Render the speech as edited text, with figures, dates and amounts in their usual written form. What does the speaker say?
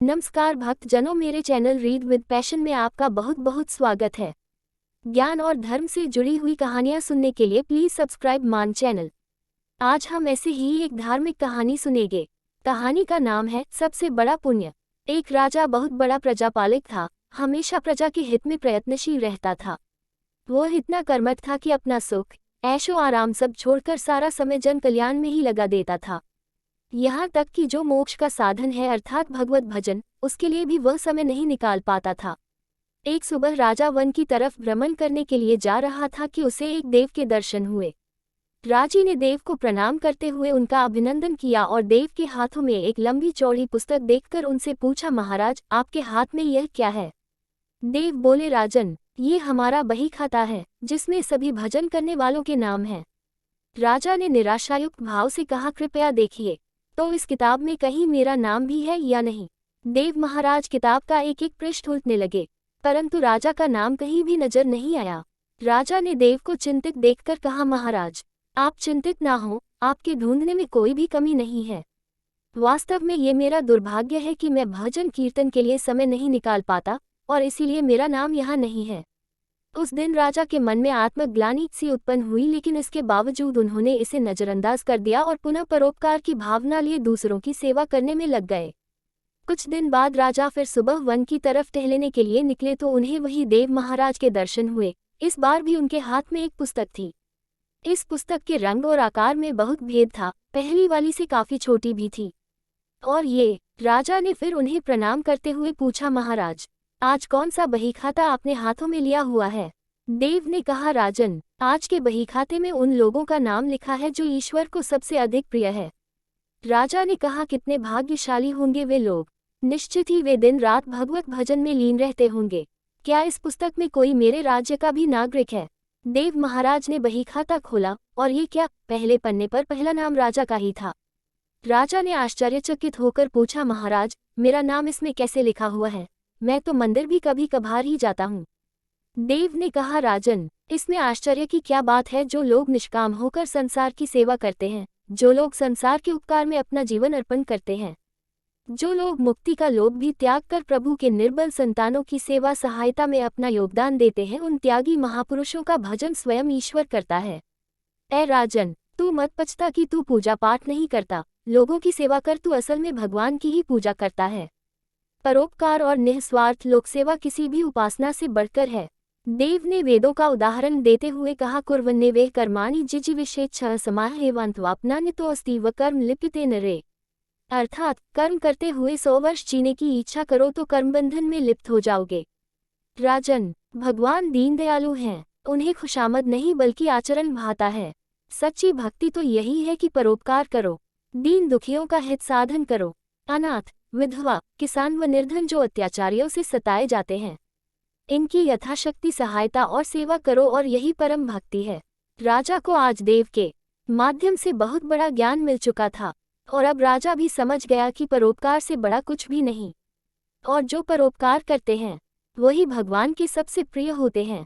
नमस्कार भक्तजनों, मेरे चैनल रीड विद पैशन में आपका बहुत बहुत स्वागत है। ज्ञान और धर्म से जुड़ी हुई कहानियां सुनने के लिए प्लीज सब्सक्राइब मान चैनल। आज हम ऐसे ही एक धार्मिक कहानी सुनेंगे। कहानी का नाम है सबसे बड़ा पुण्य। एक राजा बहुत बड़ा प्रजापालक था, हमेशा प्रजा के हित में प्रयत्नशील रहता था। वह इतना कर्मठ था कि अपना सुख, ऐशो आराम सब छोड़कर सारा समय जन कल्याण में ही लगा देता था। यहाँ तक कि जो मोक्ष का साधन है अर्थात भगवत भजन, उसके लिए भी वह समय नहीं निकाल पाता था। एक सुबह राजा वन की तरफ भ्रमण करने के लिए जा रहा था कि उसे एक देव के दर्शन हुए। राजी ने देव को प्रणाम करते हुए उनका अभिनंदन किया और देव के हाथों में एक लंबी चौड़ी पुस्तक देखकर उनसे पूछा, महाराज आपके हाथ में यह क्या है? देव बोले, राजन ये हमारा बही खाता है जिसमें सभी भजन करने वालों के नाम हैं। राजा ने निराशायुक्त भाव से कहा, कृपया देखिए तो इस किताब में कहीं मेरा नाम भी है या नहीं? देव महाराज किताब का एक एक पृष्ठ उल्टने लगे, परंतु राजा का नाम कहीं भी नजर नहीं आया। राजा ने देव को चिंतित देखकर कहा, महाराज आप चिंतित ना हो, आपके ढूंढने में कोई भी कमी नहीं है। वास्तव में ये मेरा दुर्भाग्य है कि मैं भजन कीर्तन के लिए समय नहीं निकाल पाता और इसीलिए मेरा नाम यहाँ नहीं है। उस दिन राजा के मन में आत्मग्लानि सी उत्पन्न हुई, लेकिन इसके बावजूद उन्होंने इसे नजरअंदाज कर दिया और पुनः परोपकार की भावना लिए दूसरों की सेवा करने में लग गए। कुछ दिन बाद राजा फिर सुबह वन की तरफ टहलने के लिए निकले तो उन्हें वही देव महाराज के दर्शन हुए। इस बार भी उनके हाथ में एक पुस्तक थी। इस पुस्तक के रंग और आकार में बहुत भेद था, पहली वाली से काफी छोटी भी थी। और ये राजा ने फिर उन्हें प्रणाम करते हुए पूछा, महाराज आज कौन सा बहीखाता आपने हाथों में लिया हुआ है? देव ने कहा, राजन आज के बहीखाते में उन लोगों का नाम लिखा है जो ईश्वर को सबसे अधिक प्रिय है। राजा ने कहा, कितने भाग्यशाली होंगे वे लोग, निश्चित ही वे दिन रात भगवत भजन में लीन रहते होंगे। क्या इस पुस्तक में कोई मेरे राज्य का भी नागरिक है? देव महाराज ने बहीखाता खोला और ये क्या, पहले पन्ने पर पहला नाम राजा का ही था। राजा ने आश्चर्यचकित होकर पूछा, महाराज मेरा नाम इसमें कैसे लिखा हुआ है? मैं तो मंदिर भी कभी कभार ही जाता हूँ। देव ने कहा, राजन इसमें आश्चर्य की क्या बात है? जो लोग निष्काम होकर संसार की सेवा करते हैं, जो लोग संसार के उपकार में अपना जीवन अर्पण करते हैं, जो लोग मुक्ति का लोभ भी त्याग कर प्रभु के निर्बल संतानों की सेवा सहायता में अपना योगदान देते हैं, उन त्यागी महापुरुषों का भजन स्वयं ईश्वर करता है। ऐ राजन तू मत पछता कि तू पूजा पाठ नहीं करता, लोगों की सेवा कर, तू असल में भगवान की ही पूजा करता है। परोपकार और निस्वार्थ लोकसेवा किसी भी उपासना से बढ़कर है। देव ने वेदों का उदाहरण देते हुए कहा, कुर्वन्ने वे कर्माणि जिजीविषेच्छः समाहेवान्त्वापनानि तो अस्ति व कर्म लिप्यते नरे। अर्थात कर्म करते हुए 100 वर्ष जीने की इच्छा करो तो कर्मबंधन में लिप्त हो जाओगे। राजन भगवान दीन दयालु हैं, उन्हें खुशामद नहीं बल्कि आचरण भाता है। सच्ची भक्ति तो यही है कि परोपकार करो, दीन दुखियों का हित साधन करो, अनाथ विधवा किसान व निर्धन जो अत्याचारियों से सताए जाते हैं, इनकी यथाशक्ति सहायता और सेवा करो, और यही परम भक्ति है। राजा को आज देव के माध्यम से बहुत बड़ा ज्ञान मिल चुका था और अब राजा भी समझ गया कि परोपकार से बड़ा कुछ भी नहीं, और जो परोपकार करते हैं वही भगवान के सबसे प्रिय होते हैं।